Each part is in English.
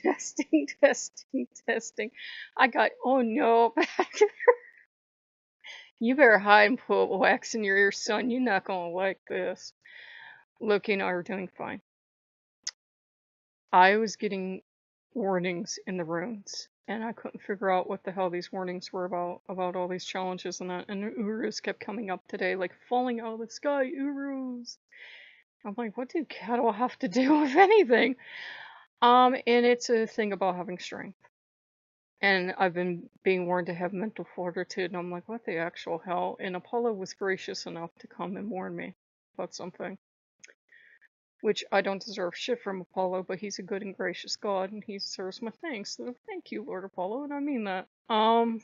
Testing, testing, testing. I got, oh no, you better hide and put wax in your ear, son. You're not gonna like this. Loki and I are doing fine. I was getting warnings in the runes, and I couldn't figure out what the hell these warnings were about all these challenges and that. And Urus kept coming up today, like falling out of the sky, Urus. I'm like, what do cattle have to do with anything? And it's a thing about having strength. And I've been being warned to have mental fortitude, and I'm like, what the actual hell? And Apollo was gracious enough to come and warn me about something. Which I don't deserve shit from Apollo, but he's a good and gracious god, and he deserves my thanks. So thank you, Lord Apollo, and I mean that. I'm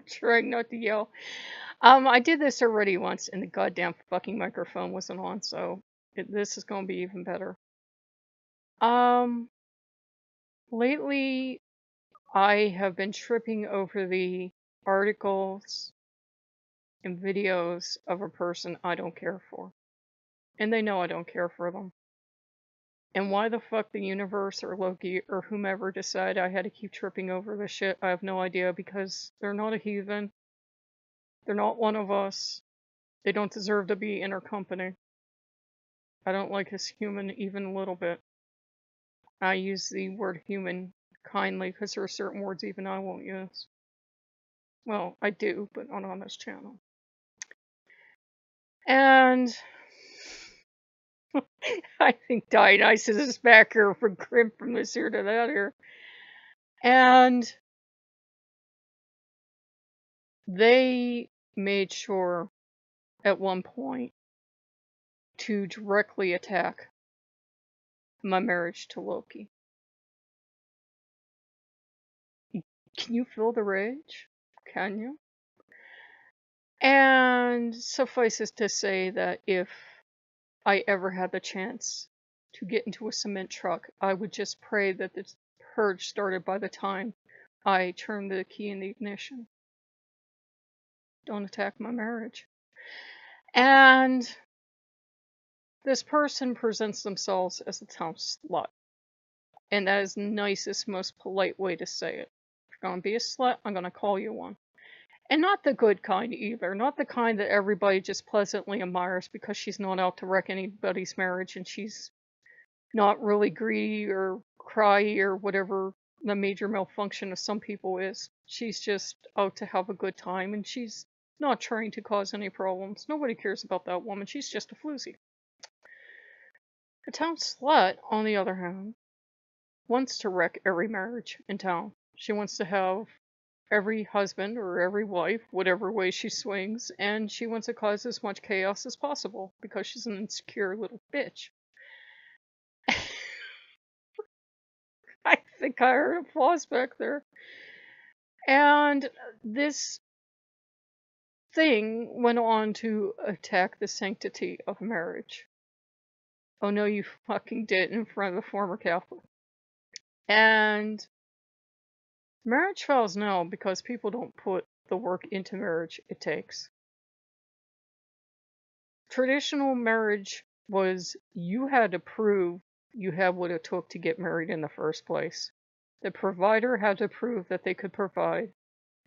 trying not to yell. I did this already once, and the goddamn fucking microphone wasn't on, so this is gonna be even better. Lately, I have been tripping over the articles and videos of a person I don't care for. And they know I don't care for them. And why the fuck the universe or Loki or whomever decided I had to keep tripping over this shit, I have no idea, because they're not a heathen. They're not one of us. They don't deserve to be in our company. I don't like this human even a little bit. I use the word human kindly because there are certain words even I won't use. Well, I do, but not on this channel. And I think Dionysus is back here from Grim from this here to that here. And they made sure at one point to directly attack my marriage to Loki. Can you feel the rage? Can you? And suffice it to say that if I ever had the chance to get into a cement truck, I would just pray that the purge started by the time I turned the key in the ignition. Don't attack my marriage. And this person presents themselves as a town slut. And that is the nicest, most polite way to say it. If you're gonna be a slut, I'm gonna call you one. And not the good kind either. Not the kind that everybody just pleasantly admires because she's not out to wreck anybody's marriage and she's not really greedy or cryy or whatever the major malfunction of some people is. She's just out to have a good time and she's not trying to cause any problems. Nobody cares about that woman. She's just a floozy. The town slut, on the other hand, wants to wreck every marriage in town. She wants to have every husband or every wife, whatever way she swings, and she wants to cause as much chaos as possible because she's an insecure little bitch. I think I heard applause back there. And this thing went on to attack the sanctity of marriage. Oh no, you fucking did, in front of the former Catholic. And marriage fails now because people don't put the work into marriage it takes. Traditional marriage was you had to prove you had what it took to get married in the first place. The provider had to prove that they could provide.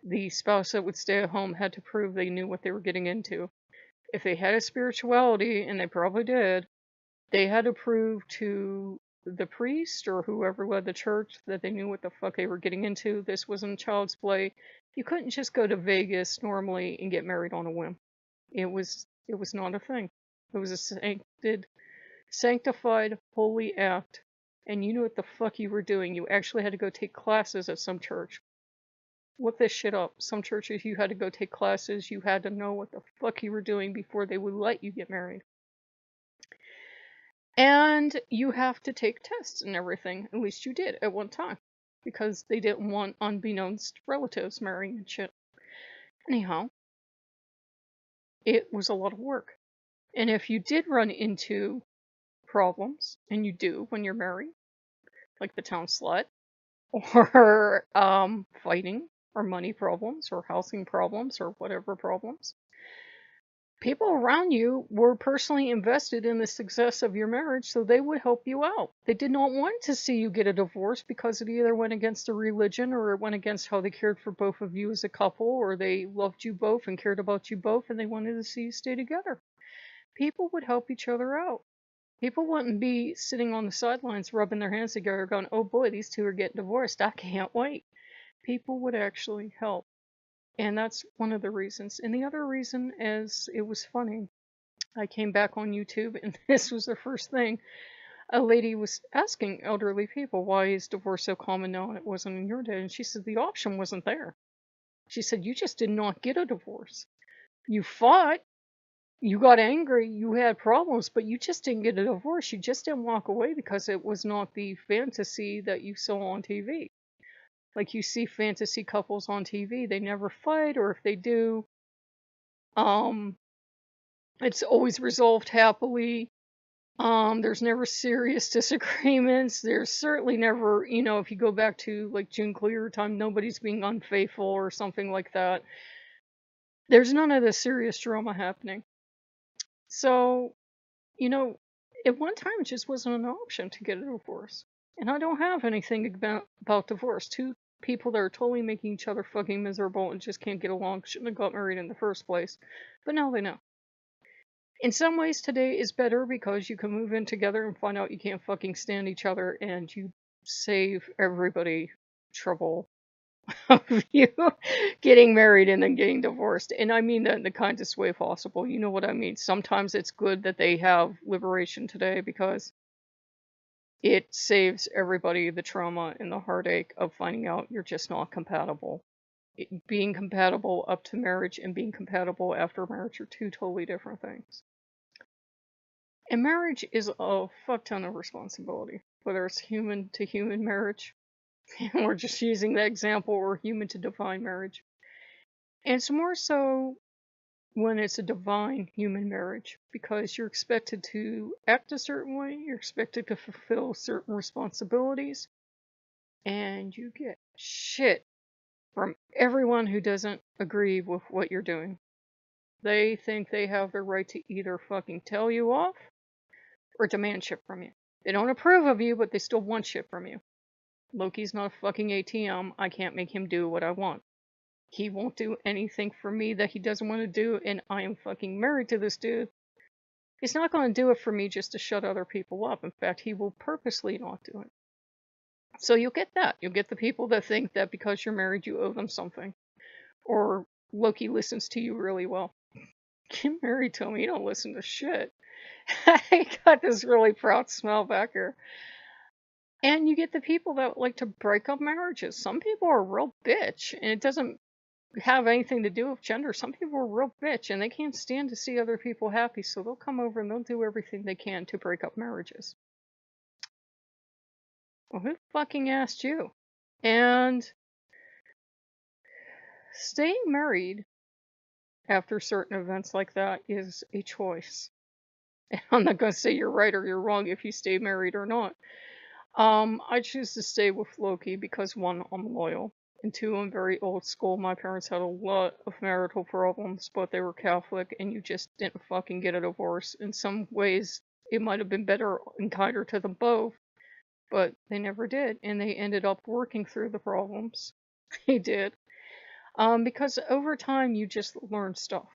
The spouse that would stay at home had to prove they knew what they were getting into. If they had a spirituality, and they probably did, they had to prove to the priest or whoever led the church that they knew what the fuck they were getting into. This wasn't child's play. You couldn't just go to Vegas normally and get married on a whim. It was not a thing. It was a sanctified, holy act. And you knew what the fuck you were doing. You actually had to go take classes at some church. Look this shit up. Some churches you had to go take classes. You had to know what the fuck you were doing before they would let you get married. And you have to take tests and everything. At least you did at one time. Because they didn't want unbeknownst relatives marrying and shit. Anyhow, it was a lot of work. And if you did run into problems, and you do when you're married, like the town slut, or fighting, or money problems, or housing problems, or whatever problems, People around you were personally invested in the success of your marriage, so they would help you out. They did not want to see you get a divorce because it either went against the religion or it went against how they cared for both of you as a couple, or they loved you both and cared about you both and they wanted to see you stay together. People would help each other out. People wouldn't be sitting on the sidelines rubbing their hands together going, oh boy, these two are getting divorced. I can't wait. People would actually help. And that's one of the reasons. And the other reason is it was funny. I came back on YouTube and this was the first thing. A lady was asking elderly people, why is divorce so common now and it wasn't in your day? And she said the option wasn't there. She said, you just did not get a divorce. You fought, you got angry, you had problems, but you just didn't get a divorce. You just didn't walk away because it was not the fantasy that you saw on TV. Like you see fantasy couples on TV, they never fight, or if they do, it's always resolved happily. There's never serious disagreements. There's certainly never, if you go back to like June Clear time, nobody's being unfaithful or something like that. There's none of the serious drama happening. So, at one time it just wasn't an option to get a divorce. And I don't have anything about divorce. Two people that are totally making each other fucking miserable and just can't get along shouldn't have got married in the first place. But now they know. In some ways today is better because you can move in together and find out you can't fucking stand each other and you save everybody trouble of you getting married and then getting divorced. And I mean that in the kindest way possible. You know what I mean? Sometimes it's good that they have liberation today because it saves everybody the trauma and the heartache of finding out you're just not compatible. Being compatible up to marriage and being compatible after marriage are two totally different things. And marriage is a fuck ton of responsibility, whether it's human to human marriage, and we're just using that example, or human to divine marriage. And it's more so when it's a divine human marriage, because you're expected to act a certain way, you're expected to fulfill certain responsibilities, and you get shit from everyone who doesn't agree with what you're doing. They think they have the right to either fucking tell you off or demand shit from you. They don't approve of you, but they still want shit from you. Loki's not a fucking ATM. I can't make him do what I want. He won't do anything for me that he doesn't want to do, and I am fucking married to this dude. He's not going to do it for me just to shut other people up. In fact, he will purposely not do it. So you'll get that. You'll get the people that think that because you're married, you owe them something. Or Loki listens to you really well. Get married to him, you don't listen to shit. I got this really proud smile back here. And you get the people that like to break up marriages. Some people are a real bitch, and it doesn't have anything to do with gender. Some people are real bitch, and they can't stand to see other people happy, so they'll come over and they'll do everything they can to break up marriages. Well, who fucking asked you? And staying married after certain events like that is a choice. And I'm not going to say you're right or you're wrong if you stay married or not. I choose to stay with Loki because one, I'm loyal, and two, I'm very old school. My parents had a lot of marital problems, but they were Catholic, and you just didn't fucking get a divorce. In some ways, it might have been better and kinder to them both, but they never did, and they ended up working through the problems. They did. Because over time, you just learn stuff.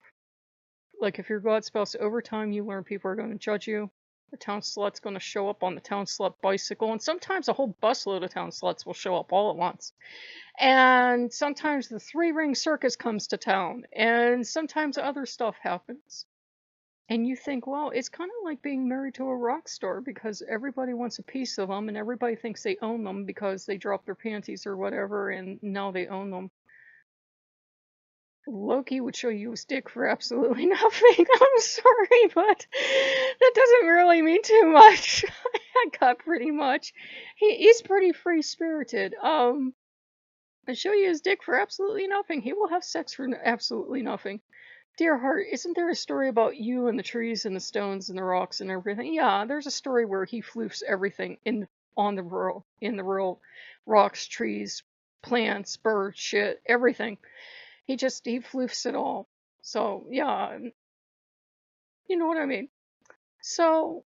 Like if you're Godspouse, over time, you learn people are going to judge you. The town slut's going to show up on the town slut bicycle, and sometimes a whole busload of town sluts will show up all at once. And sometimes the three-ring circus comes to town, and sometimes other stuff happens. And you think, well, it's kind of like being married to a rock star, because everybody wants a piece of them, and everybody thinks they own them because they dropped their panties or whatever, and now they own them. Loki would show you his dick for absolutely nothing. I'm sorry, but that doesn't really mean too much. I got pretty much. He's pretty free-spirited. I show you his dick for absolutely nothing. He will have sex for absolutely nothing. Dear heart, isn't there a story about you and the trees and the stones and the rocks and everything? Yeah, there's a story where he floofs everything in the real rocks, trees, plants, birds, shit, everything. He floofs it all. So, yeah, You know what I mean? So,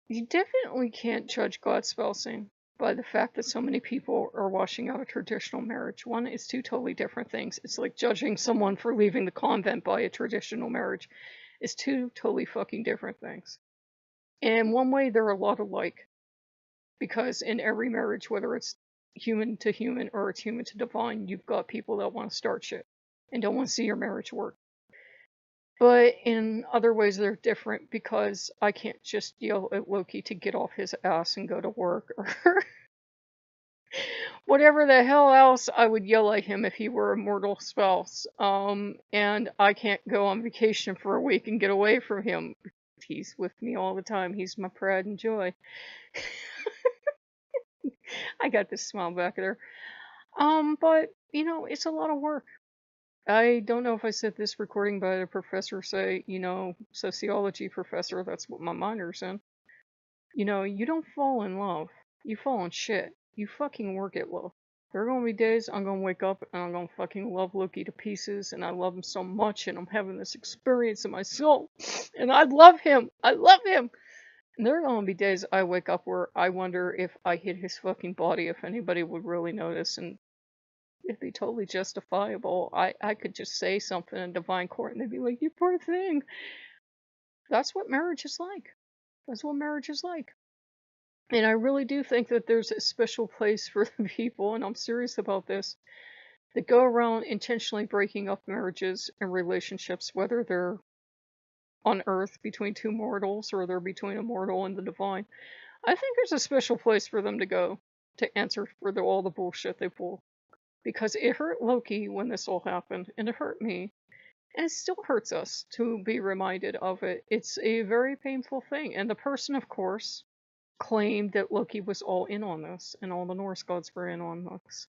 you definitely can't judge Godspousing by the fact that so many people are washing out a traditional marriage. One, it's two totally different things. It's like judging someone for leaving the convent by a traditional marriage. It's two totally fucking different things. And in one way, they're a lot alike. Because in every marriage, whether it's human to human or it's human to divine, you've got people that want to start shit and don't want to see your marriage work. But in other ways, they're different because I can't just yell at Loki to get off his ass and go to work or whatever the hell else I would yell at him if he were a mortal spouse. And I can't go on vacation for a week and get away from him. He's with me all the time. He's my pride and joy. I got this smile back at her. But you know, it's a lot of work. I don't know if I said this recording, but a professor say, you know, sociology professor, that's what my minor's in. You know, you don't fall in love. You fall in shit. You fucking work at love. There are gonna be days I'm gonna wake up and I'm gonna fucking love Loki to pieces and I love him so much and I'm having this experience in my soul. And I love him. I love him. And there are gonna be days I wake up where I wonder if I hit his fucking body, if anybody would really notice, and it'd be totally justifiable. I could just say something in divine court and they'd be like, you poor thing. That's what marriage is like. That's what marriage is like. And I really do think that there's a special place for the people, and I'm serious about this, that go around intentionally breaking up marriages and relationships, whether they're on earth between two mortals or they're between a mortal and the divine. I think there's a special place for them to go to answer for all the bullshit they pull. Because it hurt Loki when this all happened, and it hurt me. And it still hurts us to be reminded of it. It's a very painful thing. And the person, of course, claimed that Loki was all in on this, and all the Norse gods were in on this.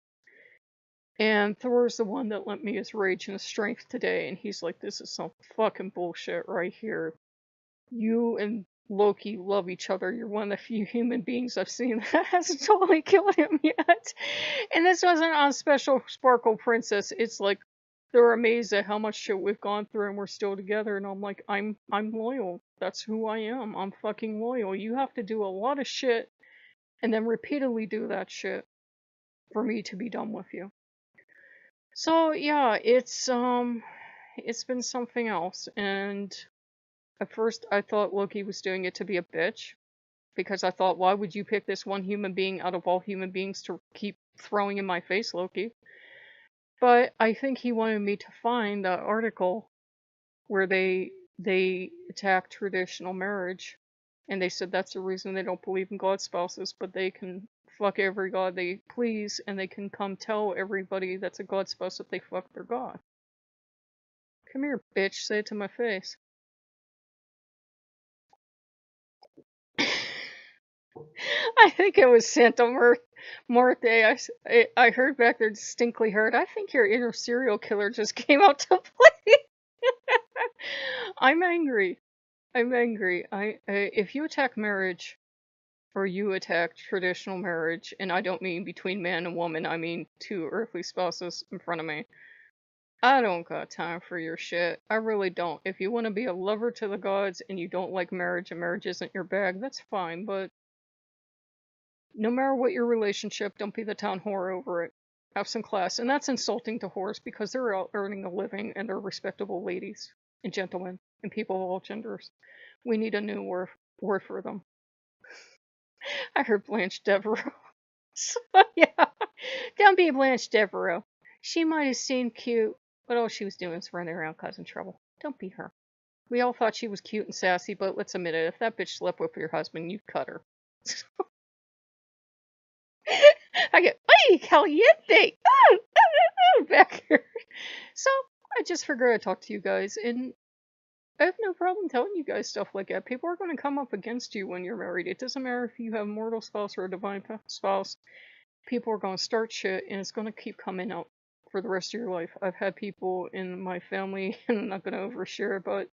And Thor's the one that lent me his rage and his strength today, and he's like, this is some fucking bullshit right here. You and Loki love each other. You're one of the few human beings I've seen that hasn't totally killed him yet. And this wasn't on Special Sparkle Princess. It's like they're amazed at how much shit we've gone through and we're still together. And I'm like, I'm loyal. That's who I am. I'm fucking loyal. You have to do a lot of shit and then repeatedly do that shit for me to be done with you. So yeah, it's been something else. And at first I thought Loki was doing it to be a bitch, because I thought, why would you pick this one human being out of all human beings to keep throwing in my face, Loki? But I think he wanted me to find the article where they attack traditional marriage, and they said that's the reason they don't believe in god spouses, but they can fuck every god they please, and they can come tell everybody that's a god spouse that they fucked their god. Come here, bitch, say it to my face. I think it was Santa Marte. I heard back there, distinctly heard, I think your inner serial killer just came out to play. I'm angry. I'm angry. If you attack marriage, or you attack traditional marriage, and I don't mean between man and woman, I mean two earthly spouses in front of me, I don't got time for your shit. I really don't. If you want to be a lover to the gods and you don't like marriage and marriage isn't your bag, that's fine, but no matter what your relationship, don't be the town whore over it. Have some class. And that's insulting to whores because they're out earning a living and they're respectable ladies and gentlemen and people of all genders. We need a new word for them. I heard Blanche Devereaux. So, yeah. Don't be Blanche Devereaux. She might have seemed cute, but all she was doing was running around causing trouble. Don't be her. We all thought she was cute and sassy, but let's admit it, if that bitch slept with your husband, you'd cut her. I get, ay, caliente! Back here. So, I just figured I'd talk to you guys, and I have no problem telling you guys stuff like that. People are going to come up against you when you're married. It doesn't matter if you have a mortal spouse or a divine spouse. People are going to start shit, and it's going to keep coming out for the rest of your life. I've had people in my family, and I'm not going to overshare, but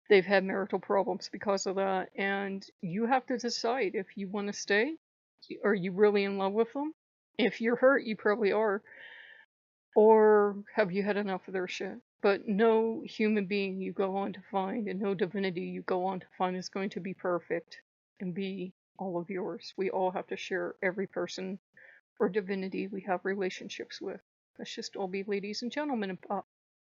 they've had marital problems because of that, and you have to decide if you want to stay. Are you really in love with them? If you're hurt, you probably are. Or have you had enough of their shit? But no human being you go on to find, and no divinity you go on to find, is going to be perfect and be all of yours. We all have to share every person or divinity we have relationships with. Let's just all be ladies and gentlemen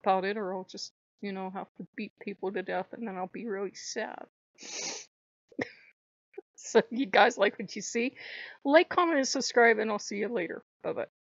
about it, or I'll just, have to beat people to death, and then I'll be really sad. So you guys like what you see? Like, comment, and subscribe, and I'll see you later. Bye-bye.